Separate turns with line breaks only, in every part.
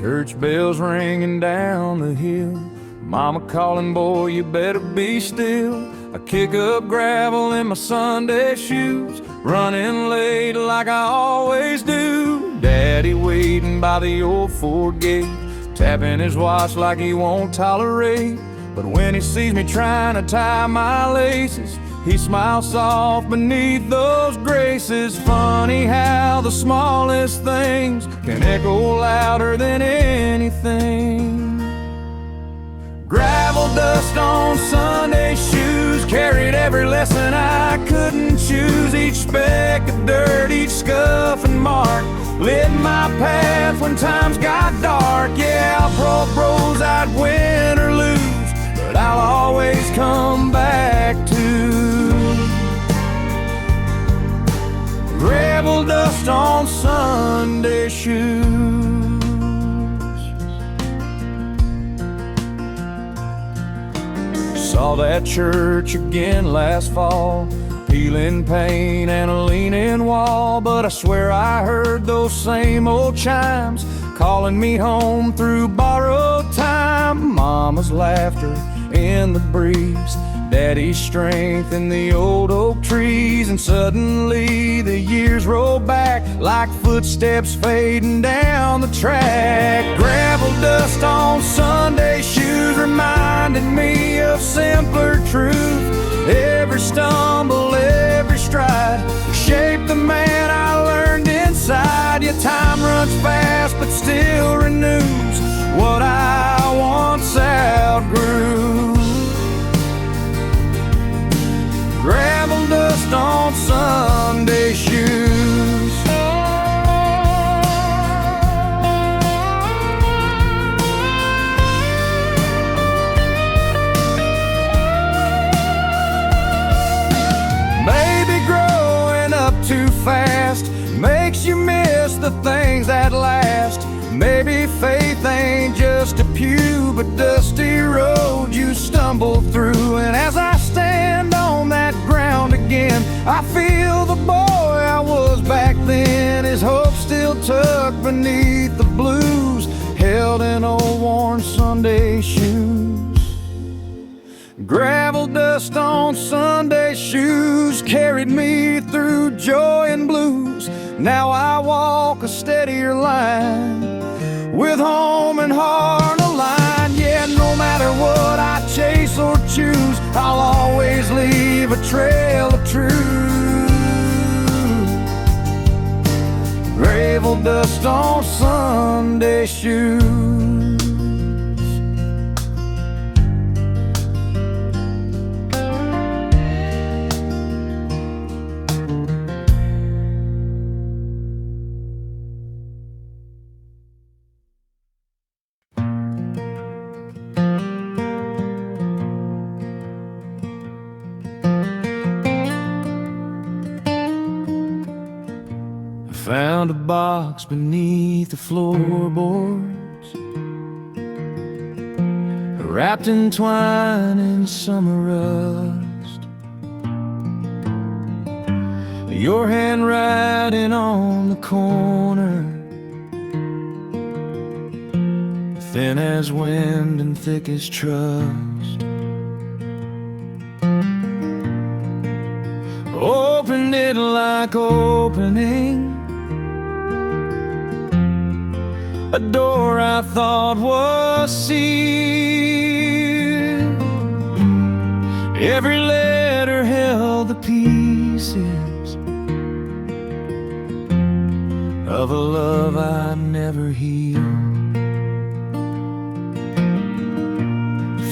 Church bells ringing down the hill, mama calling, boy, you better be still. I kick up gravel in my Sunday shoes, running late like I always do. Daddy waiting by the old Ford gate, tapping his watch like he won't tolerate. But when he sees me trying to tie my laces, he smiles soft beneath those graces. Funny how the smallest things can echo louder than anything. Gravel dust on Sunday shoes, carried every lesson I couldn't choose. Each speck of dirt, each scuff and mark lit my path when times got dark. Yeah, I'll bros I'd win or lose, but I'll always come back to gravel dust on Sunday shoes. Saw that church again last fall, peeling paint and a leaning wall. But I swear I heard those same old chimes calling me home through borrowed time. Mama's laughter in the breeze, Daddy's strength in the old oak trees. And suddenly the years roll back like footsteps fading down the track. Gravel dust on Sunday shoes reminded me of simpler truth. Every stumble, every stride shaped the man I learned inside. Yeah, time runs fast but still renews what I once outgrew. Gravel dust on Sunday shoes. Maybe growing up too fast makes you miss the things that last. Maybe faith ain't just a pew, but dusty road you stumble through. And as I stand on that ground again, I feel the boy I was back then. His hope still tucked beneath the blues, held in old worn Sunday shoes. Gravel dust on Sunday shoes carried me through joy and blues. Now I walk a steadier line, with home and heart aligned. Yeah, no matter what I chase or choose, I'll always leave a trail of truth. Gravel dust on Sunday shoes. Found a box beneath the floorboards, wrapped in twine and summer rust. Your handwriting on the corner, thin as wind and thick as trust. Opened it like opening a door I thought was sealed. Every letter held the pieces of a love I never healed.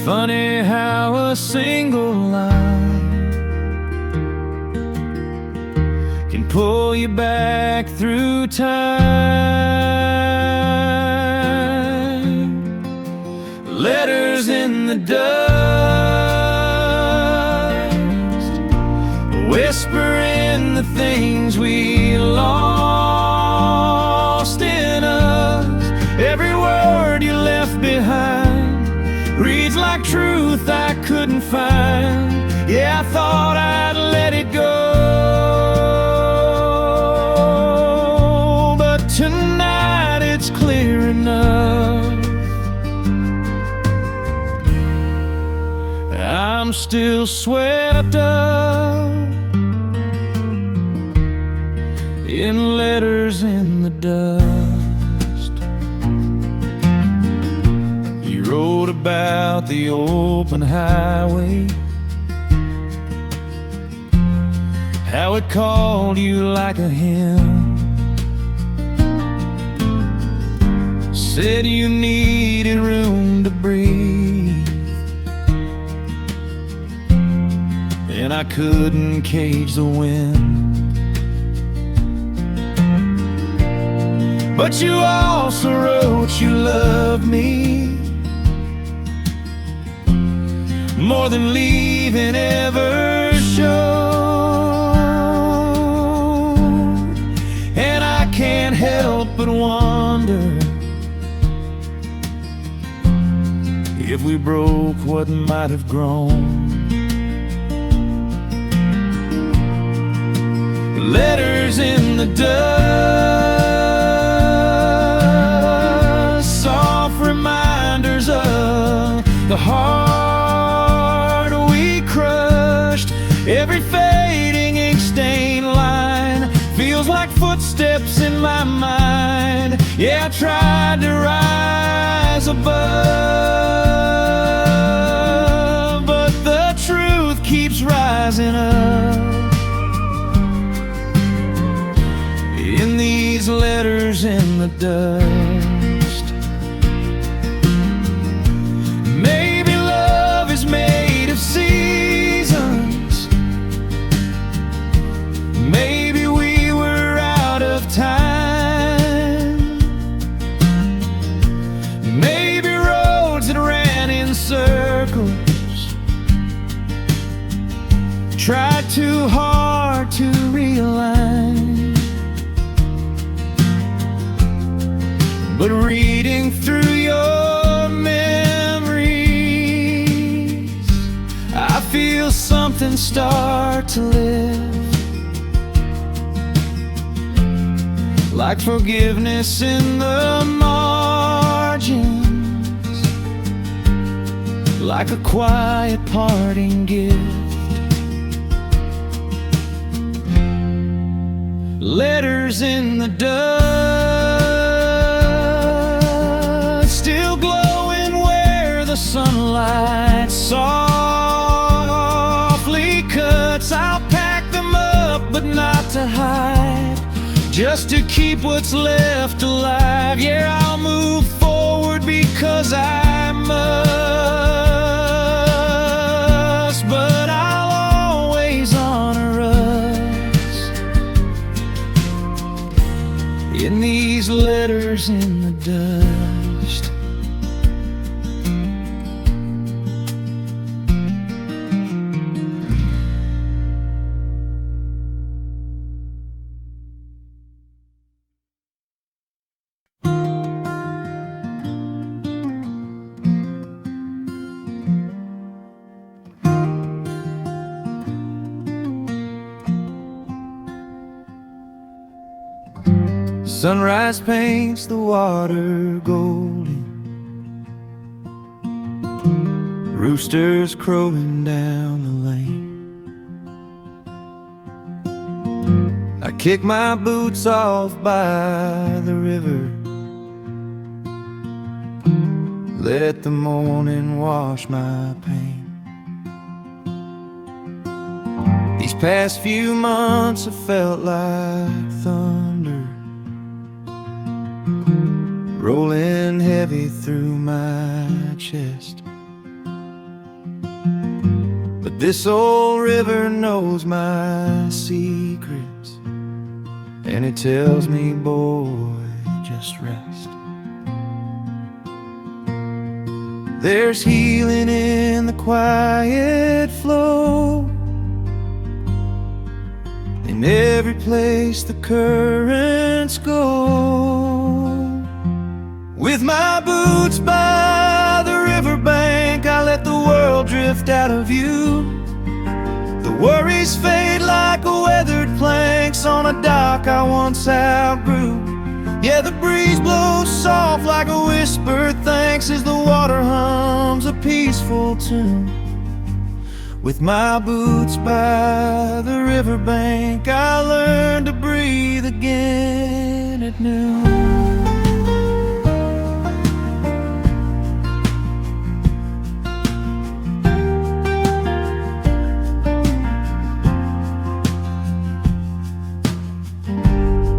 Funny how a single line can pull you back through time. Letters in the dust, whispering the things we lost in us. Every word you left behind reads like truth I couldn't find. Yeah, I thought I'd let it go, but tonight it's clear enough. I'm still swept up in letters in the dust. You wrote about the open highway, how it called you like a hymn, said you needed room to breathe, and I couldn't cage the wind. But you also wrote you loved me more than leaving ever showed. And I can't help but wonder if we broke what might have grown. Letters in the dust, soft reminders of the heart we crushed. Every fading ink stained line feels like footsteps in my mind. Yeah, I tried to rise above, but the truth keeps rising up in these letters in the dust. Maybe love is made of seasons, maybe we were out of time, maybe roads that ran in circles tried too hard to realign. But reading through your memories, I feel something start to live, like forgiveness in the margins, like a quiet parting gift. Letters in the dust, still glowing where the sunlight softly cuts. I'll pack them up, but not to hide, just to keep what's left alive. Yeah, I'll move forward because I must, but I'll always honor us in these letters in the dust. Sunrise paints the water golden, roosters crowing down the lane. I kick my boots off by the river, let the morning wash my pain. These past few months have felt like thunder, rolling heavy through my chest. But this old river knows my secrets, and it tells me, boy, just rest. There's healing in the quiet flow, in every place the currents go. With my boots by the riverbank, I let the world drift out of view. The worries fade like weathered planks on a dock I once outgrew. Yeah, the breeze blows soft like a whispered thanks as the water hums a peaceful tune. With my boots by the riverbank, I learned to breathe again at noon.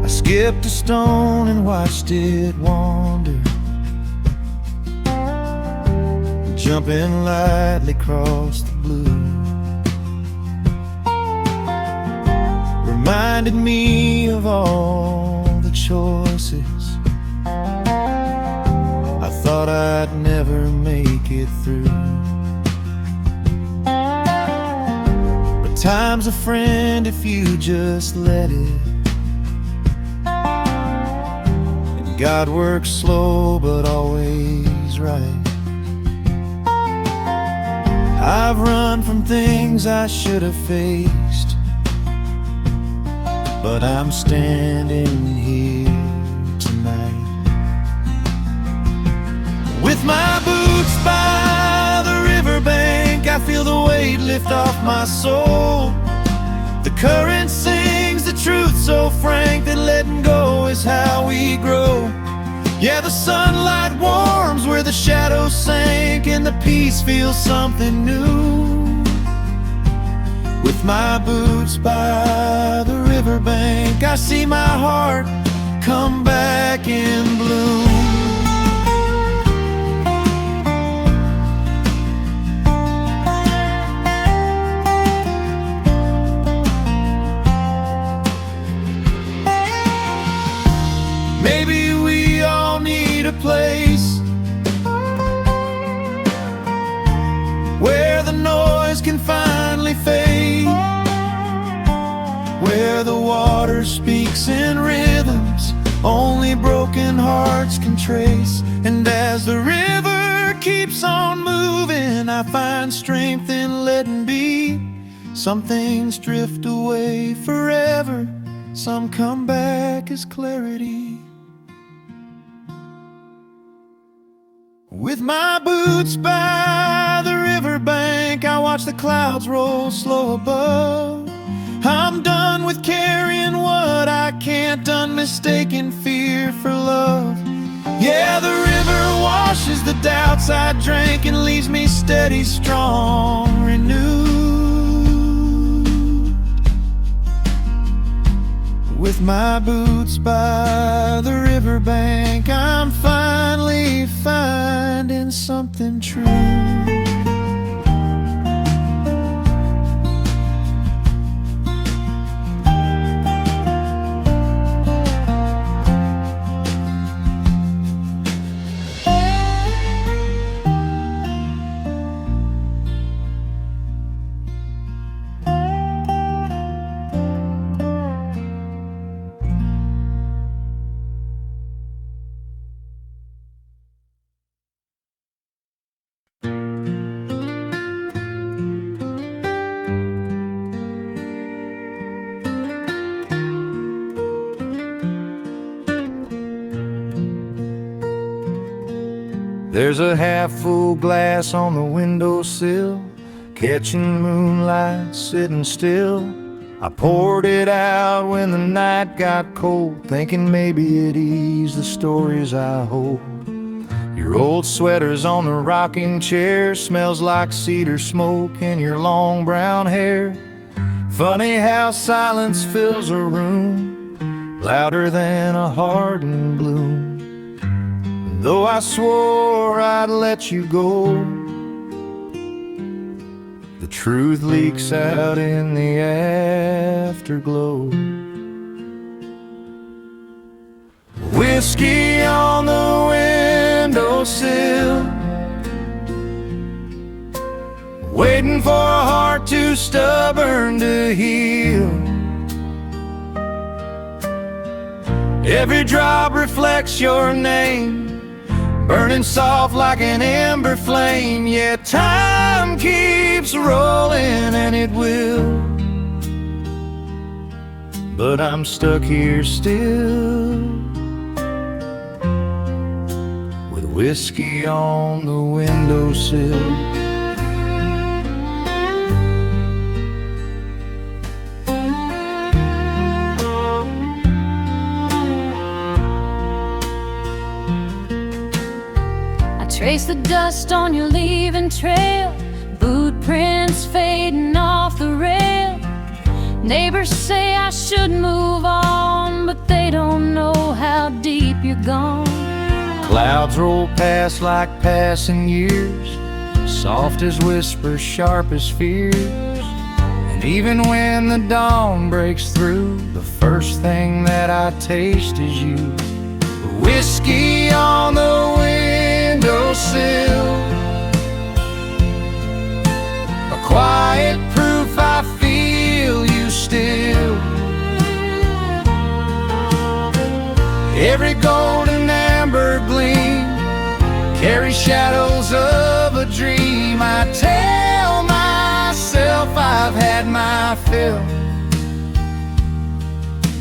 I skipped a stone and watched it wander, jumping lightly across the blue. Reminded me of all the choices I thought I'd never make it through. But time's a friend if you just let it, and God works slow but always right. I've run from things I should have faced, but I'm standing here tonight. With my boots by the riverbank, I feel the weight lift off my soul. The current sings the truth so frank that letting go is how we grow. Yeah, the sunlight warms where the shadows sank, and the peace feels something new. With my boots by the riverbank, I see my heart come back in bloom. Maybe we all need a place where the noise can finally fade, where the water speaks in rhythms only broken hearts can trace. And as the river keeps on moving, I find strength in letting be. Some things drift away forever, some come back as clarity. With my boots by the riverbank, I watch the clouds roll slow above. I'm done with carrying what I can't, done mistaking fear for love. Yeah, the river washes the doubts I drank and leaves me steady, strong, renewed. With my boots by the riverbank, I'm finally finding something true. There's a half-full glass on the windowsill, catching moonlight, sitting still. I poured it out when the night got cold, thinking maybe it'd ease the stories I hold. Your old sweater's on the rocking chair, smells like cedar smoke in your long brown hair. Funny how silence fills a room, louder than a heart in bloom. Though I swore I'd let you go, the truth leaks out in the afterglow. Whiskey on the windowsill, waiting for a heart too stubborn to heal. Every drop reflects your name, burning soft like an ember flame. Yeah, time keeps rolling and it will, but I'm stuck here still, with whiskey on the windowsill.
taste the dust on your leaving trail, boot prints fading off the rail. Neighbors say I should move on, but they don't know how deep you're gone.
Clouds roll past like passing years, soft as whispers, sharp as fears. And even when the dawn breaks through, the first thing that I taste is you. The whiskey on the windowsill, a quiet proof I feel you still. Every golden amber gleam carries shadows of a dream. I tell myself I've had my fill,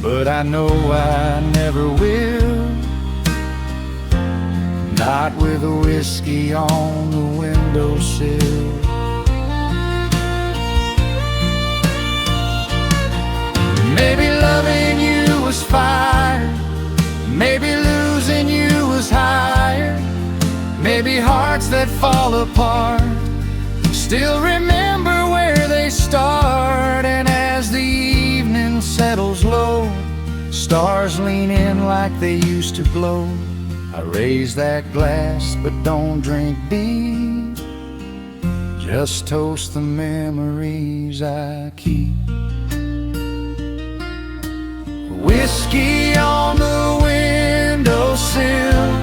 but I know I never will. Not with a whiskey on the windowsill. Maybe loving you was fire, maybe losing you was higher. Maybe hearts that fall apart still remember where they start. And as the evening settles low, stars lean in like they used to glow. I raise that glass but don't drink deep, just toast the memories I keep. Whiskey on the windowsill,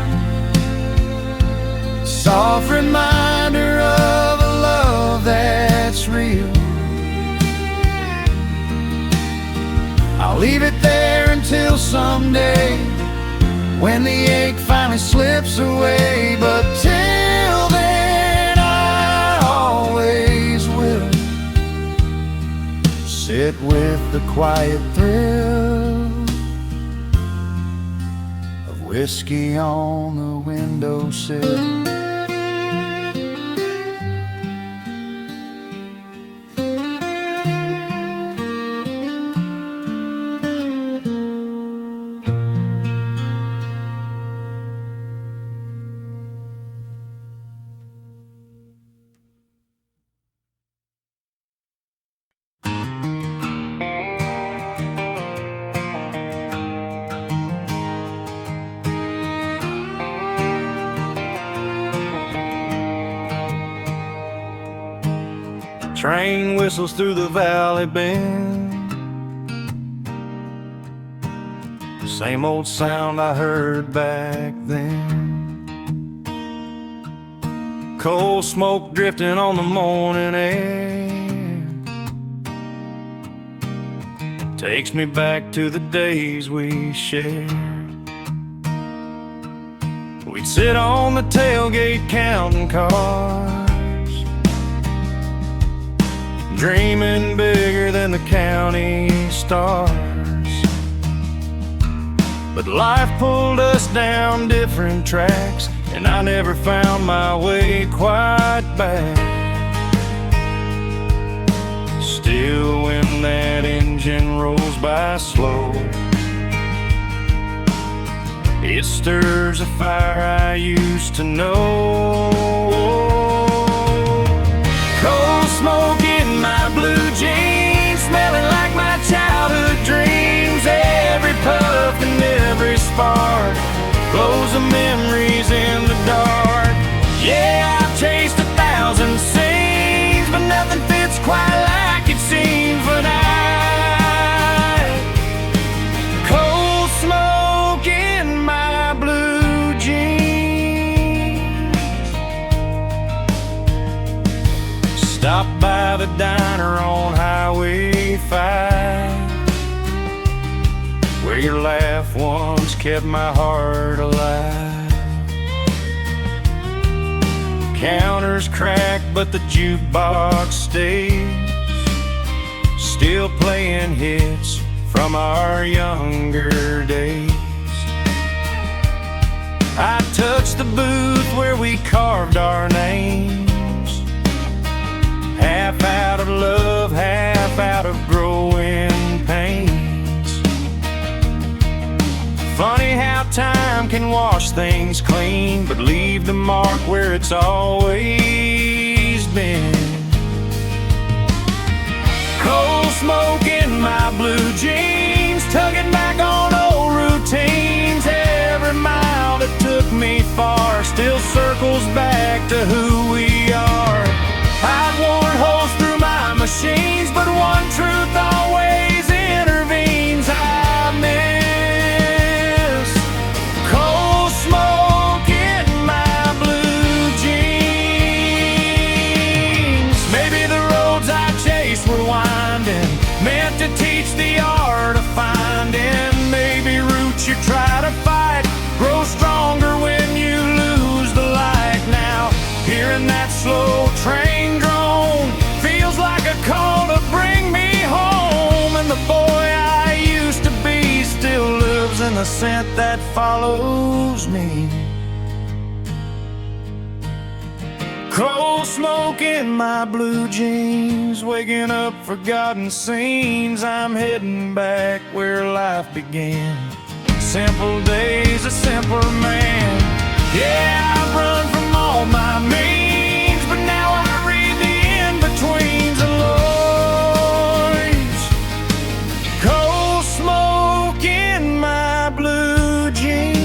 soft reminder of a love that's real. I'll leave it there until someday, when the ache finally slips away. But till then I always will sit with the quiet thrill of whiskey on the windowsill. Train whistles through the valley bend, the same old sound I heard back then. Cold smoke drifting on the morning air takes me back to the days we shared. We'd sit on the tailgate counting cars, dreaming bigger than the county stars. But life pulled us down different tracks, and I never found my way quite back. Still, when that engine rolls by slow, it stirs a fire I used to know. Cold smoke in my blue jeans, smelling like my childhood dreams. Every puff and every spark glows of memories in the dark. Yeah, I've chased 1,000 scenes, but nothing fits quite like it seems when cold smoke in my blue jeans. Stop by the diner on Highway 5, where your laugh once kept my heart alive. Counters crack, but the jukebox stays, still playing hits from our younger days. I touched the booth where we carved our names, half out of love, half out of growing pains. Funny how time can wash wash things clean, but leave the mark where it's always been. Coal smoke in my blue jeans, tugging back on old routines. Every mile that took me far still circles back to who we are. I'd worn holes through my machines, but one truth always intervenes. I miss coal smoke in my blue jeans. Maybe the roads I chased were winding, meant to teach the art of finding. Maybe roots you try to fight grow stronger when you lose the light. Now hearing that slow train drone feels like a call to bring me home. And the boy I used to be still lives in the scent that follows me. Coal smoke in my blue jeans, waking up forgotten scenes. I'm heading back where life began. Simple days, a simpler man. Yeah, I've run from all my means, but now I read the in-betweens and Lloyd's. Coal smoke in my blue jeans.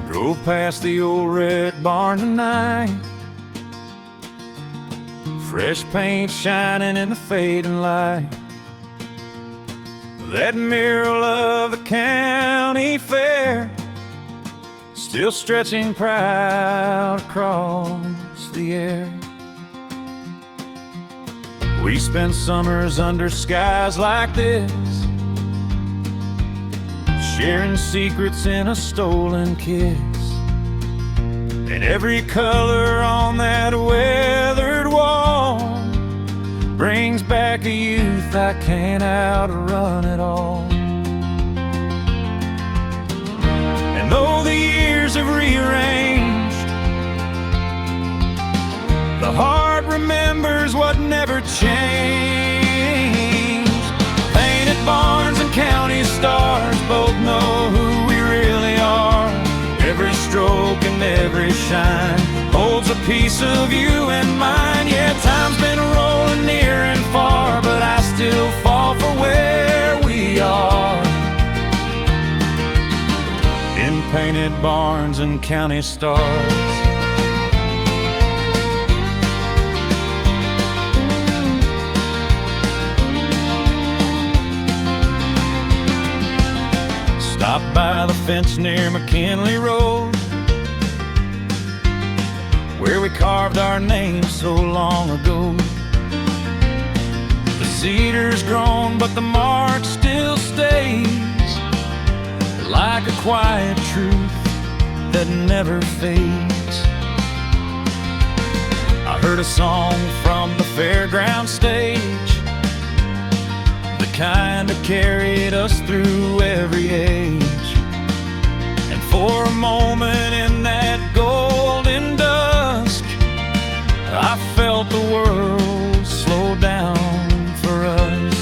Drove past the old red barn tonight, fresh paint shining in the fading light. That mural of the county fair still stretching proud across the air. We spent summers under skies like this, sharing secrets in a stolen kiss. And every color on that weathered wall brings back a youth I can't outrun at all. And though the years have rearranged, the heart remembers what never changed. Painted barns and county stars both know who we really are. Every stroke and every shine holds a piece of you and mine. Yeah, time's been rolling near and far, but I still fall for where we are. In painted barns and county stars. Stopped by the fence near McKinley Road, where we carved our names so long ago. The cedar's grown, but the mark still stays, like a quiet truth that never fades. I heard a song from the fairground stage, the kind that carried us through every age. And for a moment in that golden dusk, I felt the world slow down for us.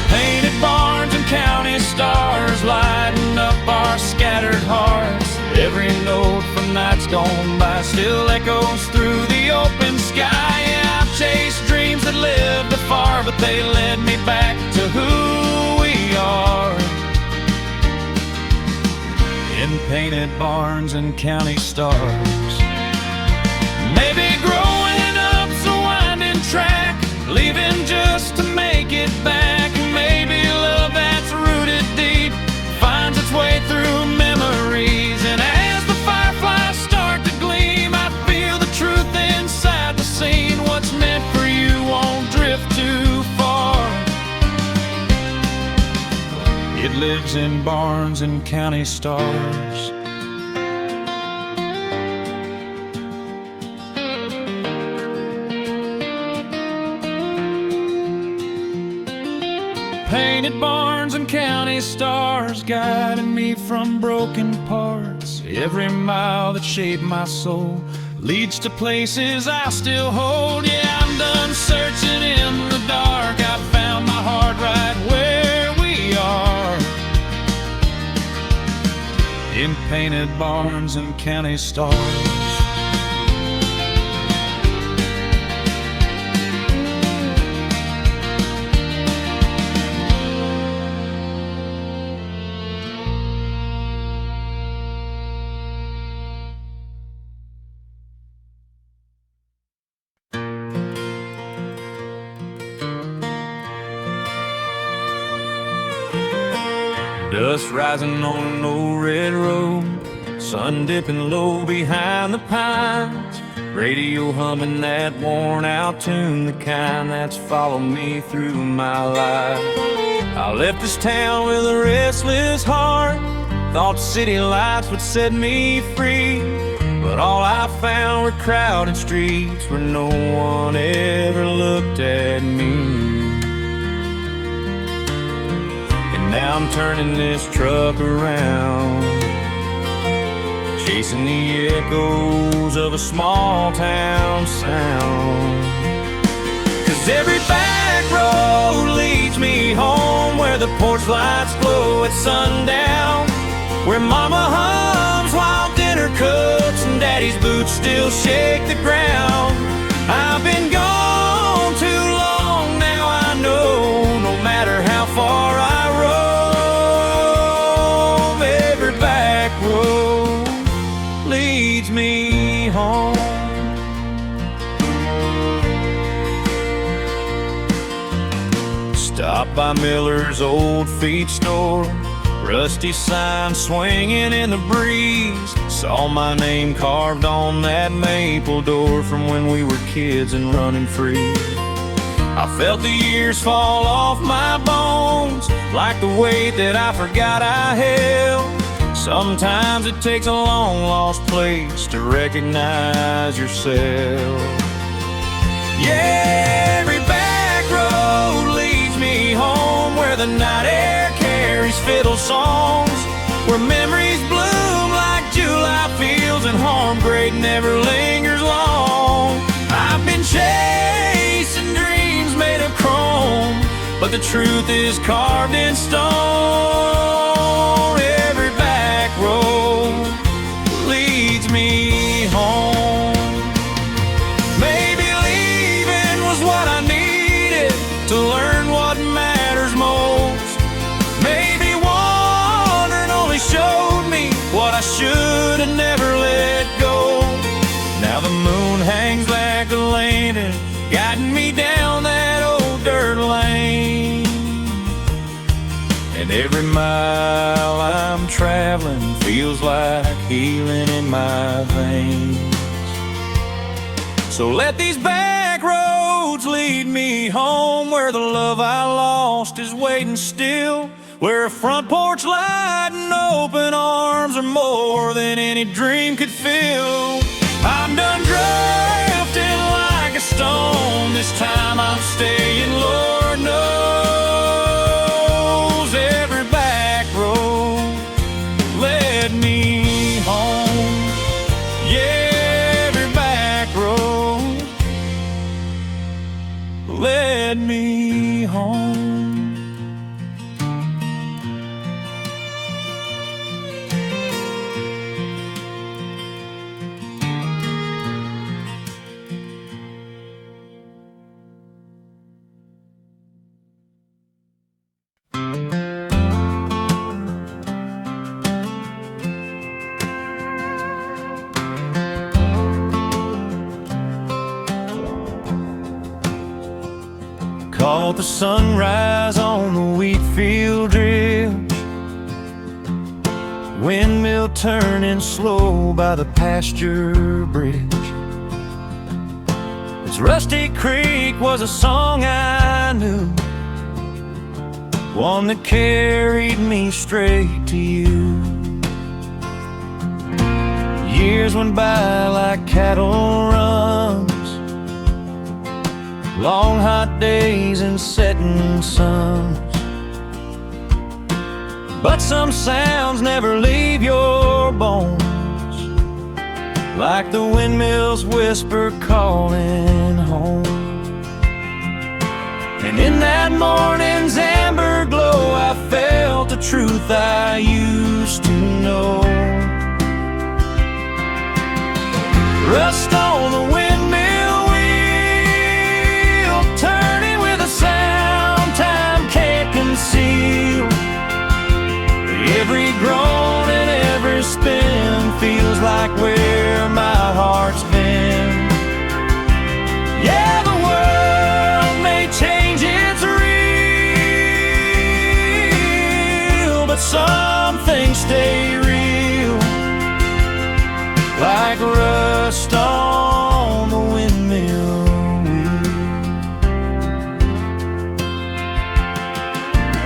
Painted barns and county stars lighting up our scattered hearts. Every note from nights gone by still echoes through the open sky. Yeah, I've chased dreams that lived afar, but they led me back to who we are. In painted barns and county stars. Maybe growing up's a winding track, leaving just to make it back. And maybe love that's rooted deep finds its way through memories. And as the fireflies start to gleam, I feel the truth inside the scene. What's meant for you won't drift too far. It lives in barns and county stars. Painted barns and county stars guiding me from broken parts. Every mile that shaped my soul leads to places I still hold. Yeah, I'm done searching in the dark. I found my heart right where we are, in painted barns and county stars. Dust rising on an old red road, sun dipping low behind the pines, radio humming that worn out tune, the kind that's followed me through my life. I left this town with a restless heart, thought city lights would set me free, but all I found were crowded streets where no one ever looked at me. Now I'm turning this truck around, chasing the echoes of a small town sound. 'Cause every back road leads me home, where the porch lights glow at sundown, where mama hums while dinner cooks and daddy's boots still shake the ground. I've been gone too long, now I know no matter how far I leads me home. Stopped by Miller's old feed store, rusty sign swinging in the breeze. Saw my name carved on that maple door from when we were kids and running free. I felt the years fall off my bones, like the weight that I forgot I held. Sometimes it takes a long-lost place to recognize yourself. Yeah, every back road leads me home, where the night air carries fiddle songs, where memories bloom like July fields and home great never lingers long. I've been chasing dreams made of chrome, but the truth is carved in stone. Every back road leads me home. Maybe leaving was what I needed to learn what matters most. Maybe wandering only showed me what I should have never let go. Now the moon hangs like a lantern, guiding me down that old dirt lane. And every mile I'm traveling feels like healing in my veins. So let these back roads lead me home, where the love I lost is waiting still, where a front porch light and open arms are more than any dream could fill. I'm done drifting like a stone, this time I'm staying, Lord knows. Every back road led me home. Yeah, every back road led me home. Caught the sunrise on the wheat field drift, windmill turning slow by the pasture bridge. This Rusty Creek was a song I knew, one that carried me straight to you. Years went by like cattle runs, long hot days and setting suns. but some sounds never leave your bones, like the windmill's whisper calling home. And in that morning's amber glow, I felt the truth I used to know. Rust on the windmill wheel, turning with a sound time can't conceal. Every groan and every spin feels like where my heart's been. Yeah, the world may change, it's real, but some things stay real, like rust on the windmill wheel.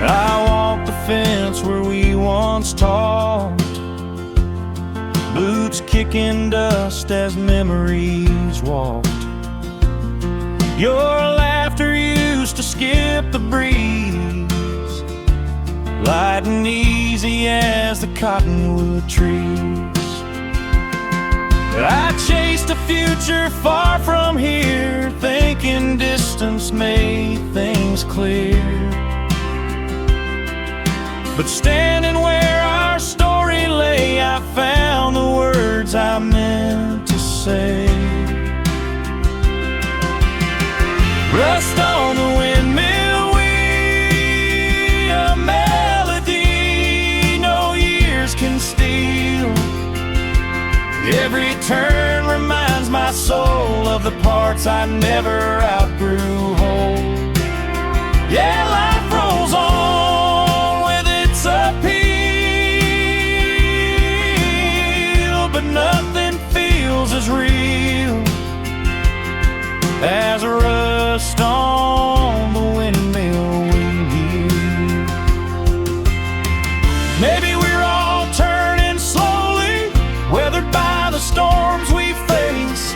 I walked the fence where we once talked, boots kicking dust as memories walked. Your laughter used to skip the breeze, light and easy as the cottonwood trees. I chased a future far from here, thinking distance made things clear. But standing where our story lay, I found the words I meant to say. Rust on the windmill wheel, a melody no years can steal. Every turn reminds my soul of the parts I never outgrew whole. Yeah, life rolls on with its appeal, but nothing feels as real as rust on the windmill wheel. Maybe we're all turning slowly, weathered by the storms we face.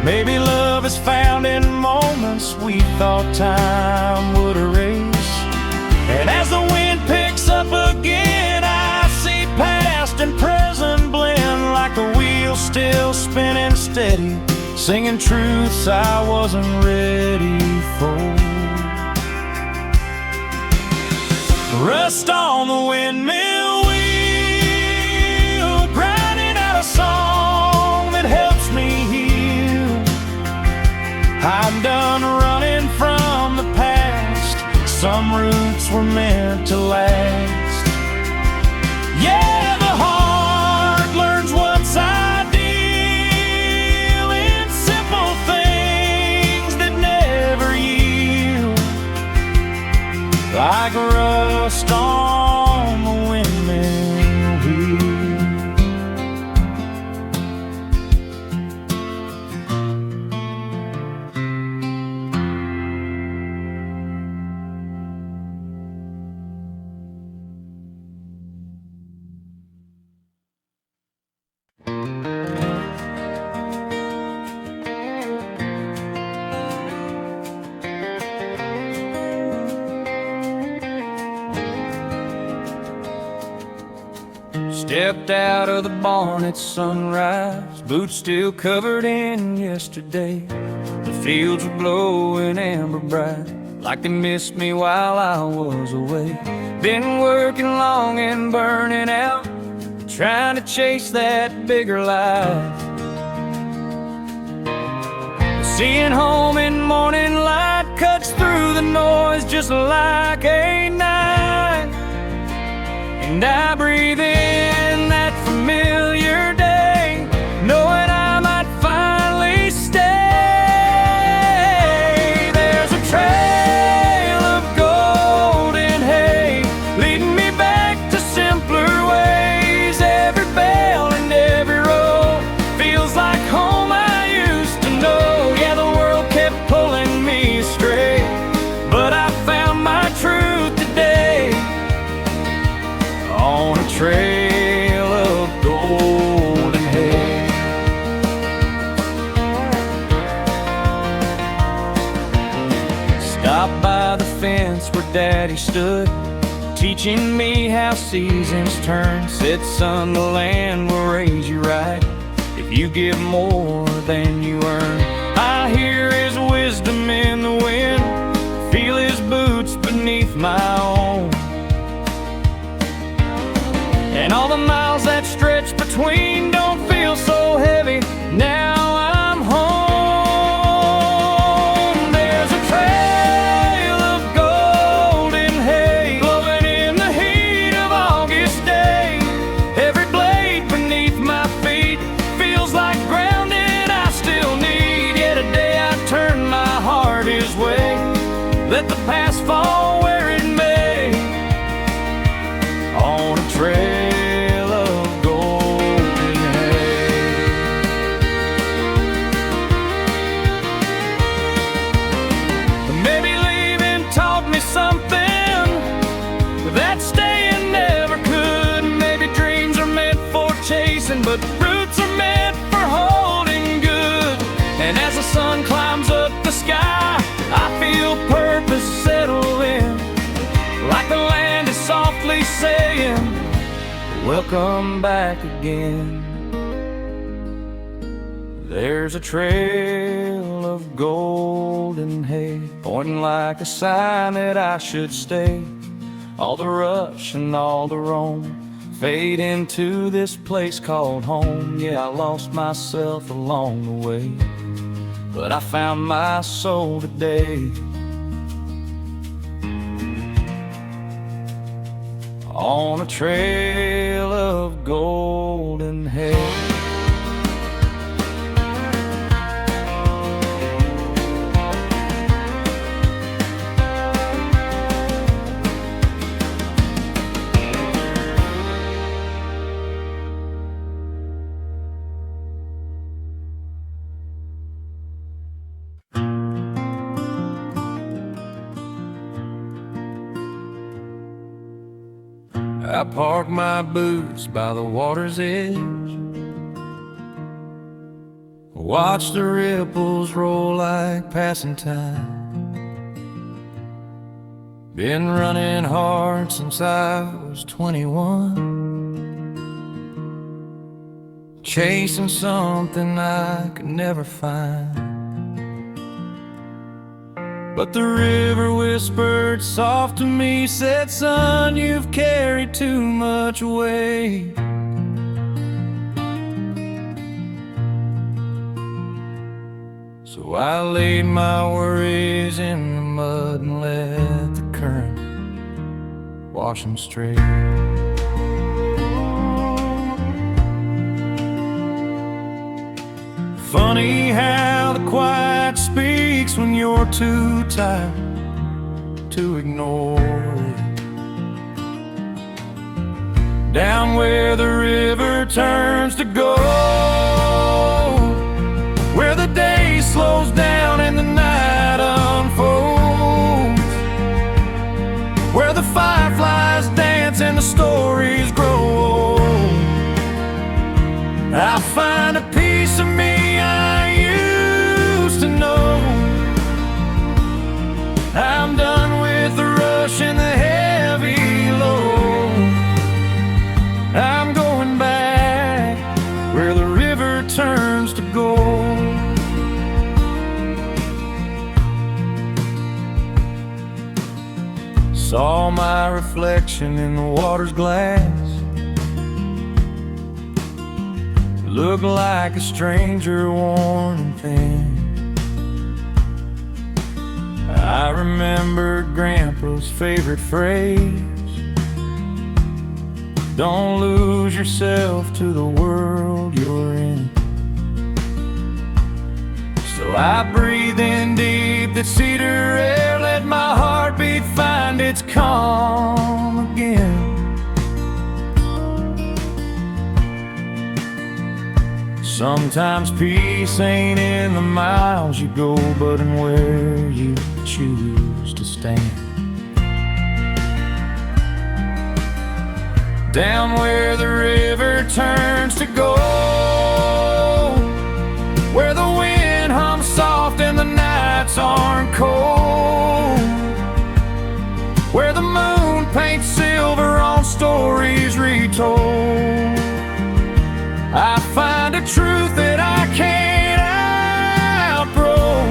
Maybe love is found in moments we thought time would erase. And as the wind picks up again, I see past and present blend, like the wheel still spinning steady, singing truths I wasn't ready for. Rust on the windmill wheel, grinding out a song that helps me heal. I'm done running from the past, some roots were meant to last. Yeah, the heart learns what's ideal in simple things that never yield, like rust on the windmill wheel. Stepped out of the barn at sunrise, boots still covered in yesterday. The fields were glowing amber bright, like they missed me while I was away. Been working long and burning out, trying to chase that bigger life. Seeing home in morning light cuts through the noise just like a knife. And I breathe in that familiar day, knowing I might finally stay. There's a trail of golden hay leading me back to simpler ways. Every bell and every road feels like home I used to know. Yeah, the world kept pulling me astray, but I found my truth today on a trail of golden hay. Stopped by the fence where Daddy stood, teaching me how seasons turn. Said, son, the land will raise you right if you give more than you earn. I hear his wisdom in the wind, feel his boots beneath my own, and all the miles that stretch between don't feel so heavy. Now I'm home. There's a trail of golden hay glowing in the heat of August day. Every blade beneath my feet feels like grounded I still need. Yet a day I turn my heart his way, let the past fall where it may, on a trail of golden hay. Maybe leaving taught me something that staying never could. Maybe dreams are meant for chasing, but roots are meant for holding good. And as the sun climbs up the sky, I feel purpose settle in, like the land is softly saying, welcome back again. There's a trail of golden hay pointing like a sign that I should stay. All the rush and all the roam fade into this place called home. Yeah, I lost myself along the way, but I found my soul today, on a trail of golden hay. I park my boots by the water's edge, watch the ripples roll like passing time. Been running hard since I was 21, chasing something I could never find. But the river whispered soft to me, said, son, you've carried too much weight. So I laid my worries in the mud and let the current wash them straight. Funny how the quiet speaks when you're too tired to ignore it. Down where the river turns to gold, where the day slows down and the night unfolds, where the fireflies dance and the stories grow old, I find a piece of me I used to know. I'm done with the rush and the heavy load. I'm going back where the river turns to gold. Saw my reflection in the water's glass, looked like a stranger worn and thin. I remembered Grandpa's favorite phrase, don't lose yourself to the world you're in. So I breathed in deep that cedar air, let my heartbeat find its calm again. Sometimes peace ain't in the miles you go, but in where you choose to stand. Down where the river turns to gold, where the wind hums soft and the nights aren't cold, where the moon paints silver truth that I can't outgrow.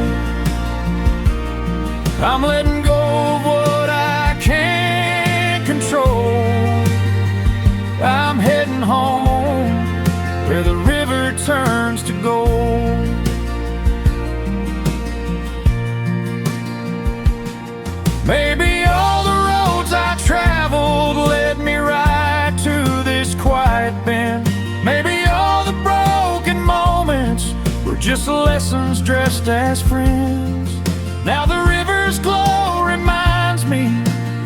I'm letting go of what I can't control. I'm heading home where the river turns to gold. Maybe all the roads I traveled led me right to this quiet bend. Maybe all the broken moments were just lessons dressed as friends. Now the river's glow reminds me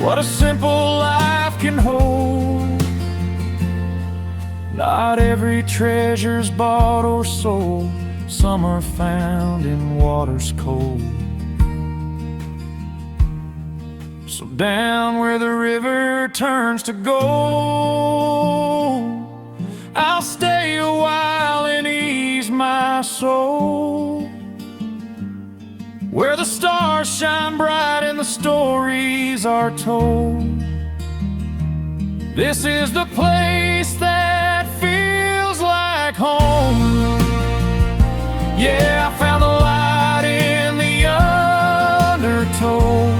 what a simple life can hold. Not every treasure's bought or sold. Some are found in waters cold. So down where the river turns to gold, I'll stay a while and ease my soul. Where the stars shine bright and the stories are told. This is the place that feels like home. Yeah, I found the light in the undertow.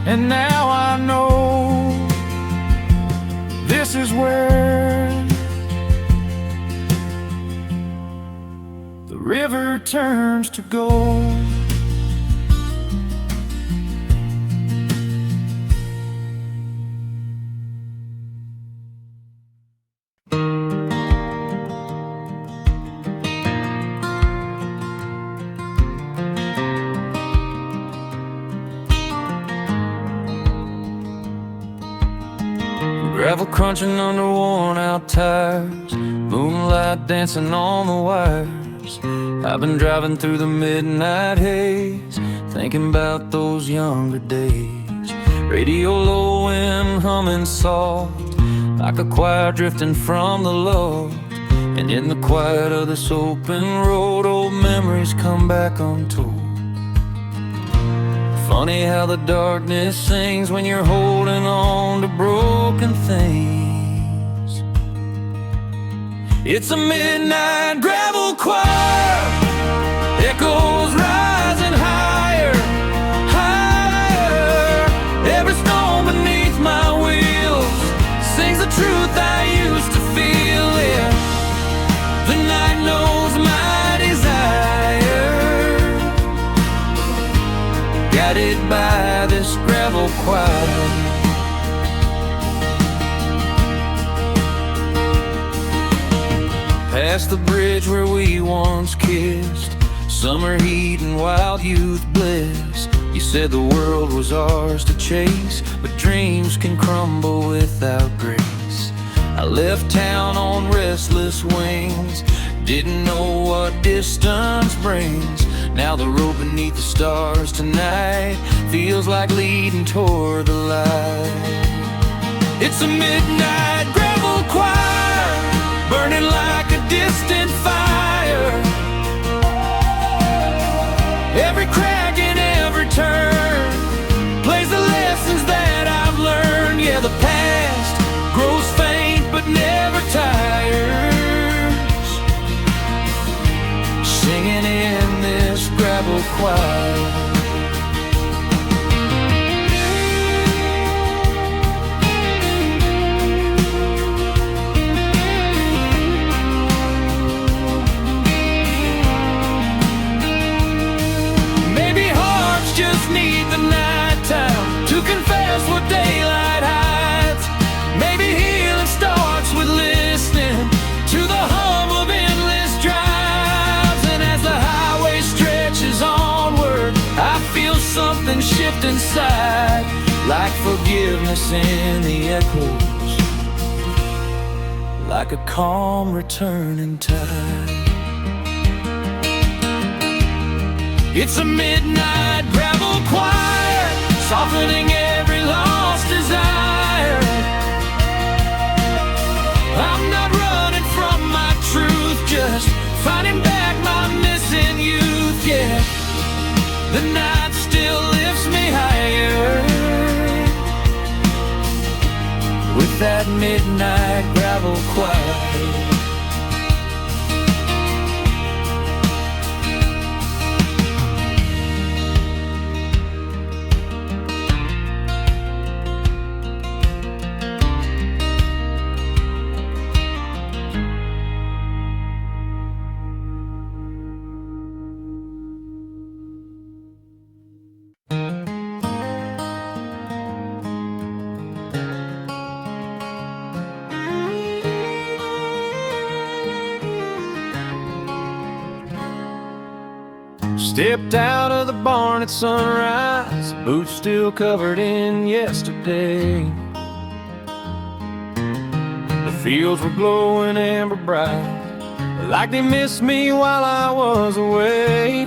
And now I know this is where the river turns to gold. Gravel crunching under worn out tires, moonlight dancing on the wires. I've been driving through the midnight haze, thinking about those younger days. Radio low and humming soft, like a choir drifting from the loft. And in the quiet of this open road, old memories come back untold. Funny how the darkness sings when you're holding on to broken things. It's a midnight gravel choir, echoes rising higher, higher. Every stone beneath my wheels sings the truth I used to feel. Yeah, the night knows my desire, guided by this gravel choir. Past the bridge where we once kissed, summer heat and wild youth bliss. You said the world was ours to chase, but dreams can crumble without grace. I left town on restless wings, didn't know what distance brings. Now the road beneath the stars tonight feels like leading toward the light. It's a midnight gravel choir, burning like a distant fire. Every crack and every turn plays the lessons that I've learned. Yeah, the past grows faint but never tires, singing in this gravel choir. Just need the nighttime to confess what daylight hides. Maybe healing starts with listening to the hum of endless drives. And as the highway stretches onward, I feel something shift inside, like forgiveness in the echoes, like a calm returning tide. It's a midnight gravel choir, softening every lost desire. I'm not running from my truth, just finding back my missing youth. Yeah, the night still lifts me higher with that midnight gravel choir. Stepped out of the barn at sunrise, boots still covered in yesterday. The fields were glowing amber bright, like they missed me while I was away.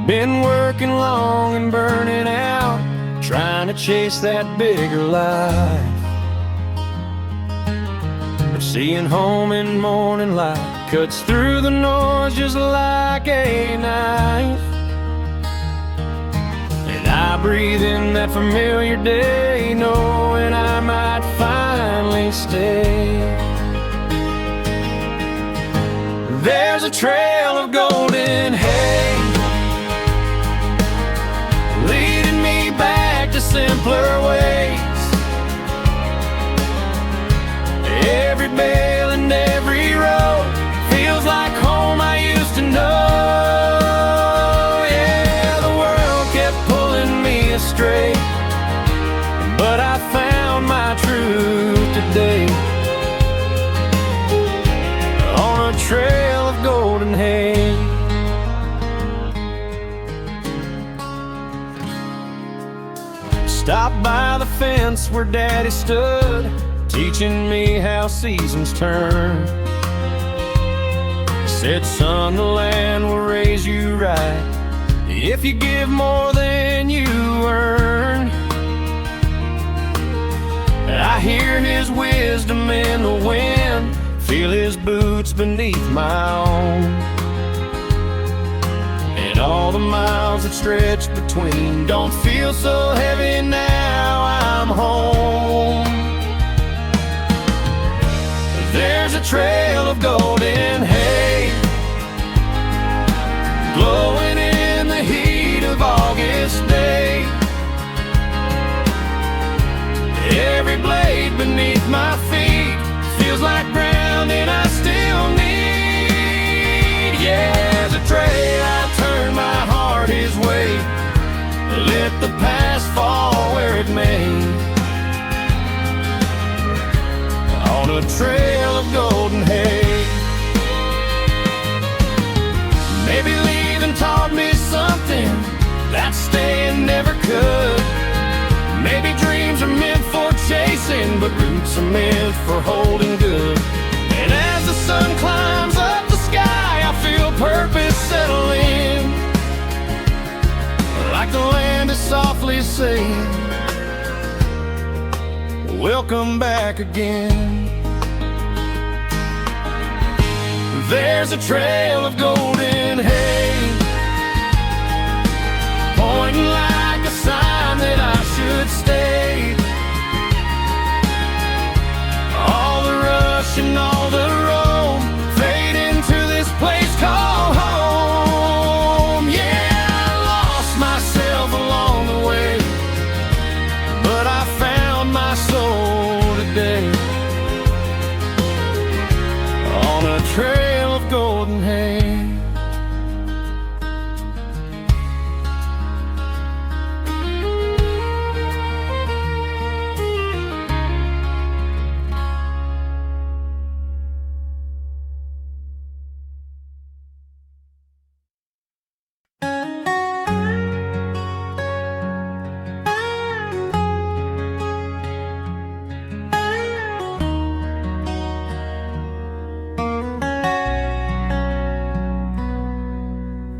Been working long and burning out, trying to chase that bigger life. But seeing home in morning light cuts through the noise just like a knife. And I breathe in that familiar day, knowing I might finally stay. There's a trail of golden hay leading me back to simpler ways. Every bale and every road feels like home I used to know. Yeah, the world kept pulling me astray, but I found my truth today on a trail of golden hay. Stopped by the fence where Daddy stood, teaching me how seasons turn. Said, son, the land will raise you right if you give more than you earn. I hear his wisdom in the wind, feel his boots beneath my own. And all the miles that stretch between don't feel so heavy now I'm home. There's a trail of golden hay glowing in the heat of August day. Every blade beneath my feet feels like ground and I still need. Yeah, as a trail I turn my heart his way, let the past fall where it may, on a trail of golden hay. Maybe leaving taught me something that staying never could. Maybe dreams are meant for chasing, but roots are meant for holding good. And as the sun climbs up the sky, I feel purpose settle in, like the land is softly saying, welcome back again. There's a trail of golden hay pointing like a sign that I should stay. All the rush and all the roam fade into this place called home. Yeah, I lost myself along the way, but I found my soul today on a trail of golden hay.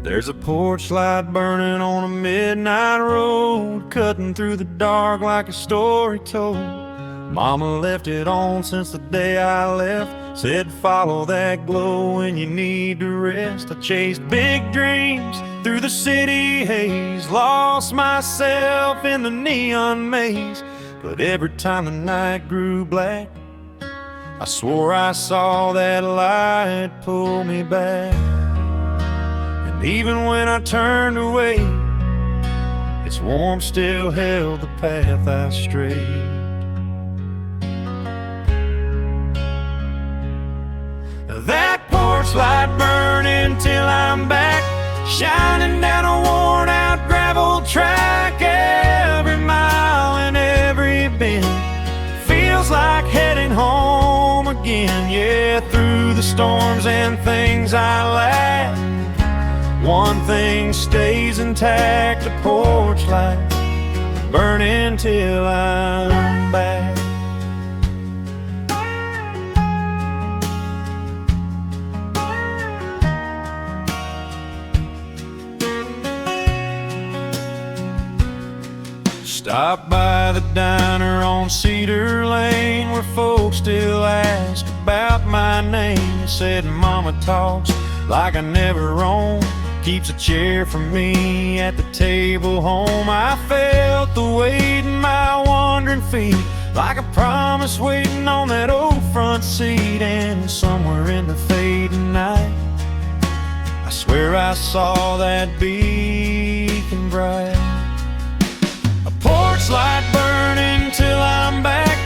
There's a porch light burning on a midnight road, cutting through the dark like a story told. Mama left it on since the day I left, said follow that glow when you need to rest. I chased big dreams through the city haze, lost myself in the neon maze. But every time the night grew black, I swore I saw that light pull me back. Even when I turned away, its warmth still held the path I strayed. That porch light burning till I'm back, shining down a worn out gravel track. Every mile and every bend feels like heading home again. Yeah, through the storms and things I lacked, everything stays intact. A porch light burning till I'm back. Stopped by the diner on Cedar Lane, where folks still ask about my name. Said mama talks like I never roam, keeps a chair for me at the table home. I felt the weight in my wandering feet, like a promise waiting on that old front seat. And somewhere in the fading night, I swear I saw that beacon bright. Porch light burning till I'm back,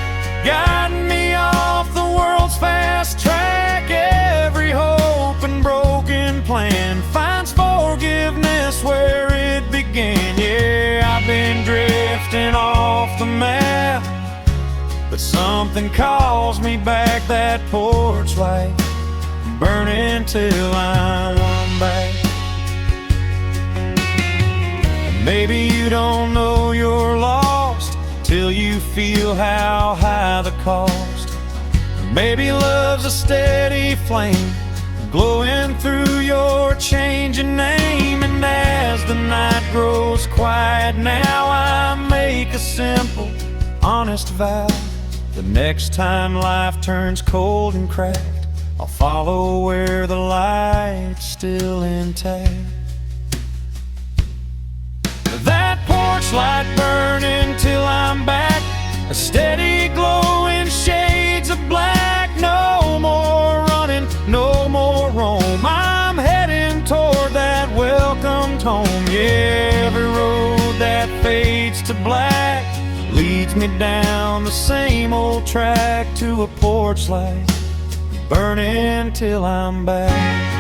guiding me off the world's fast track. Every hope and broken plan finds forgiveness where it began. Yeah, I've been drifting off the map, but something calls me back. That porch light burning till I'm back. Maybe you don't know you're lost till you feel how high the cost. Maybe love's a steady flame glowing through your changing name. And as the night grows quiet now, I make a simple, honest vow. The next time life turns cold and cracked, I'll follow where the light's still intact. That porch light burning till I'm back, a steady glow in shades of black. No more running, no more roam, I'm heading toward that welcomed home. Yeah, every road that fades to black leads me down the same old track to a porch light burning till I'm back.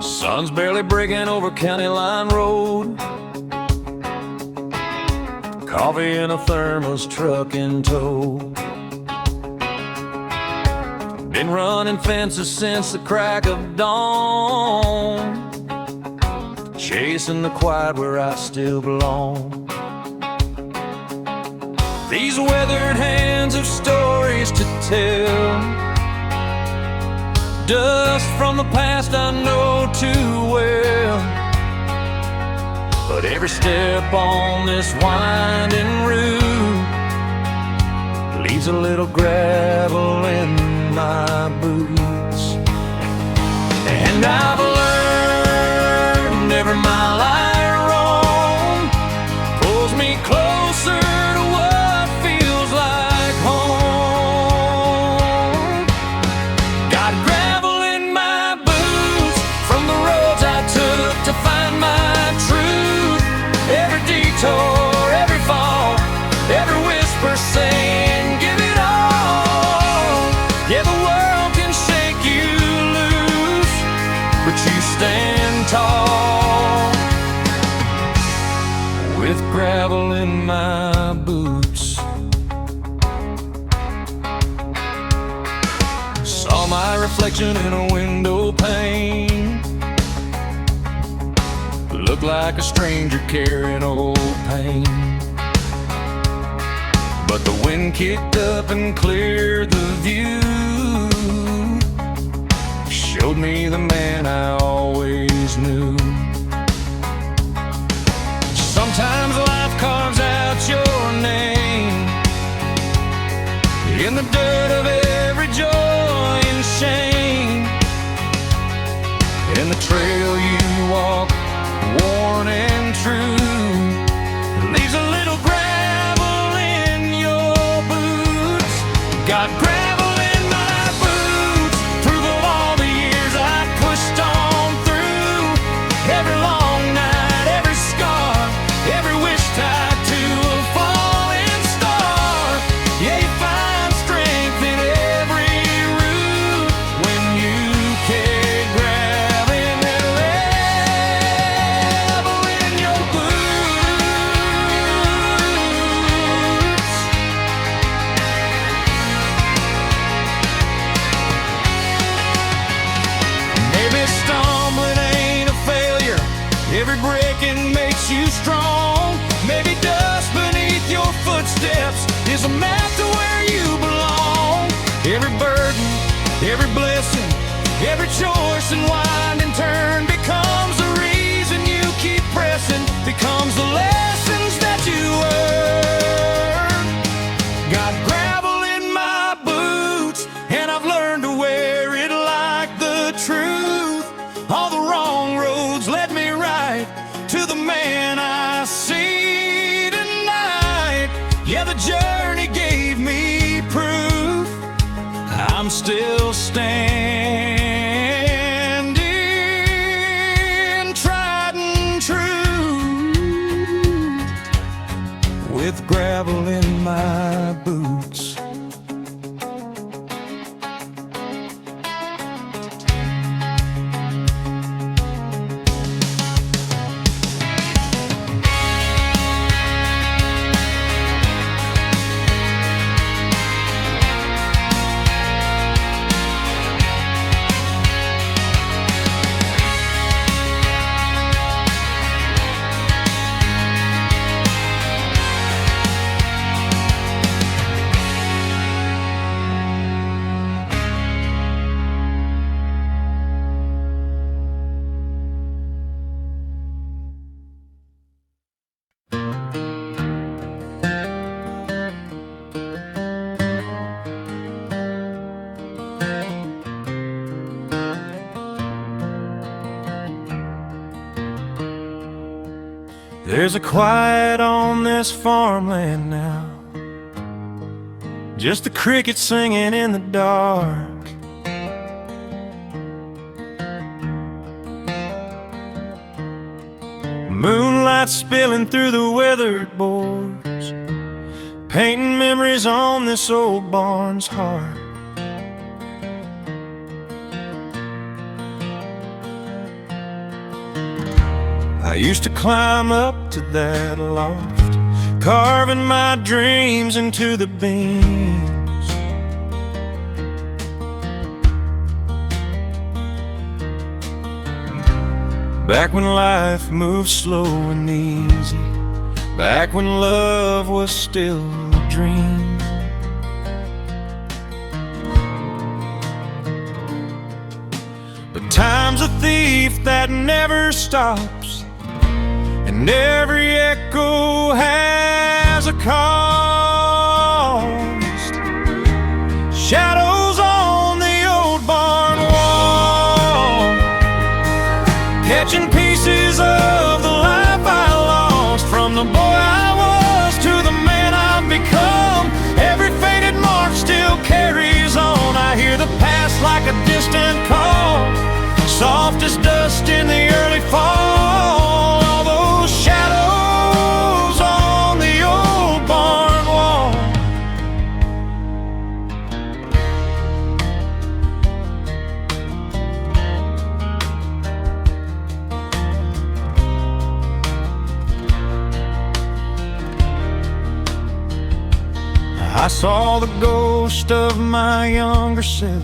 Sun's barely breaking over County Line Road, coffee in a thermos, truck in tow. Been running fences since the crack of dawn, chasing the quiet where I still belong. These weathered hands have stories to tell, dust from the past I know too well. But every step on this winding route leaves a little gravel in my boots. And I've learned every mile I roam pulls me closer to what feels like home. Got gravel in my boots from the roads I took to find my truth. Every detour, every fall, every whisper saying give it all. Yeah, the world can shake you loose, but you stand tall. With gravel in my boots, saw my reflection in a window pane, looked like a stranger carrying old pain. But the wind kicked up and cleared the view, showed me the man I always knew. Sometimes life carves out your name in the dirt of every joy and shame. And the trail you walk, worn and true, leaves a little gravel in your boots. Got gravel in my boots, proof of all the years I pushed on through. Every long night walking makes you strong. Maybe dust beneath your footsteps is a map to where you belong. Every burden, every blessing, every choice and wind and turn becomes the reason you keep pressing, becomes the lessons that you earn. Got gravel in my boots, and I've learned to wear it like the truth. All the wrong roads led me right to the man I see tonight. Yeah, the journey gave me proof. I'm still standing, tried and true, with gravel in my boots. There's a quiet on this farmland now, just the crickets singing in the dark. Moonlight spilling through the weathered boards, painting memories on this old barn's heart. I used to climb up to that loft, carving my dreams into the beams. Back when life moved slow and easy, back when love was still a dream. But time's a thief that never stops, and every echo has a cost. Shadows on the old barn wall, catching pieces of the life I lost. From the boy I was to the man I've become, every faded mark still carries on. I hear the past like a distant call, soft as dust in the early fall. Shadows on the old barn wall. I saw the ghost of my younger self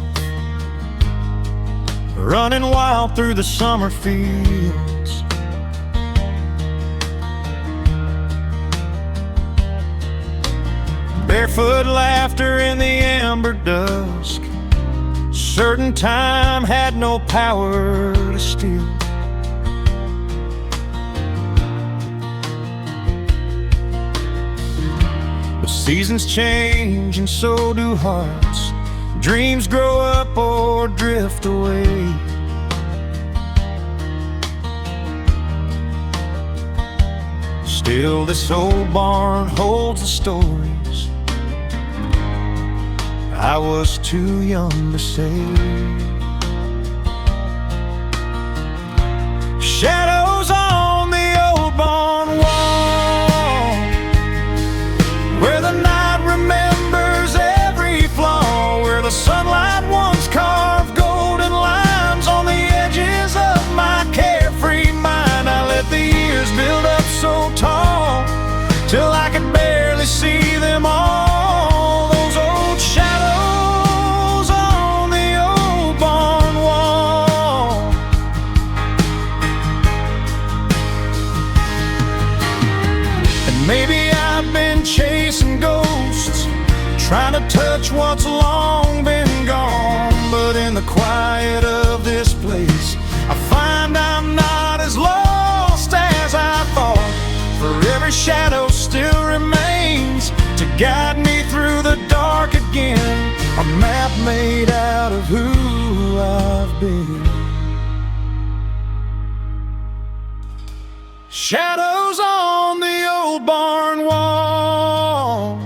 running wild through the summer fields. Barefoot laughter in the amber dusk, certain time had no power to steal. But seasons change and so do hearts, dreams grow up or drift away. Still this old barn holds the stories I was too young to say. Shadows on the old barn wall, where the night remembers every flaw, where the sunlight once carved golden lines on the edges of my carefree mind. I let the years build up so tall till I could barely see them all. Those old shadows on the old barn wall. trying to touch what's long been gone. But in the quiet of this place, I find I'm not as lost as I thought. For every shadow still remains to guide me through the dark again. A map made out of who I've been. Shadows on the old barn wall,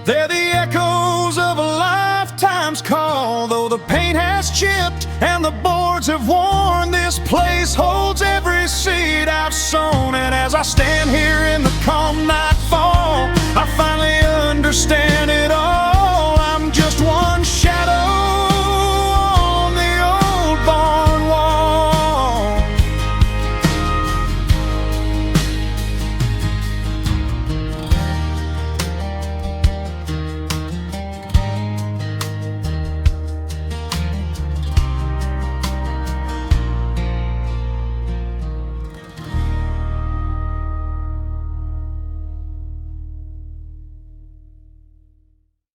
they're the echoes of a lifetime's call. Though the paint has chipped and the boards have worn, this place holds every seed I've sown. And as I stand here in the calm nightfall, I find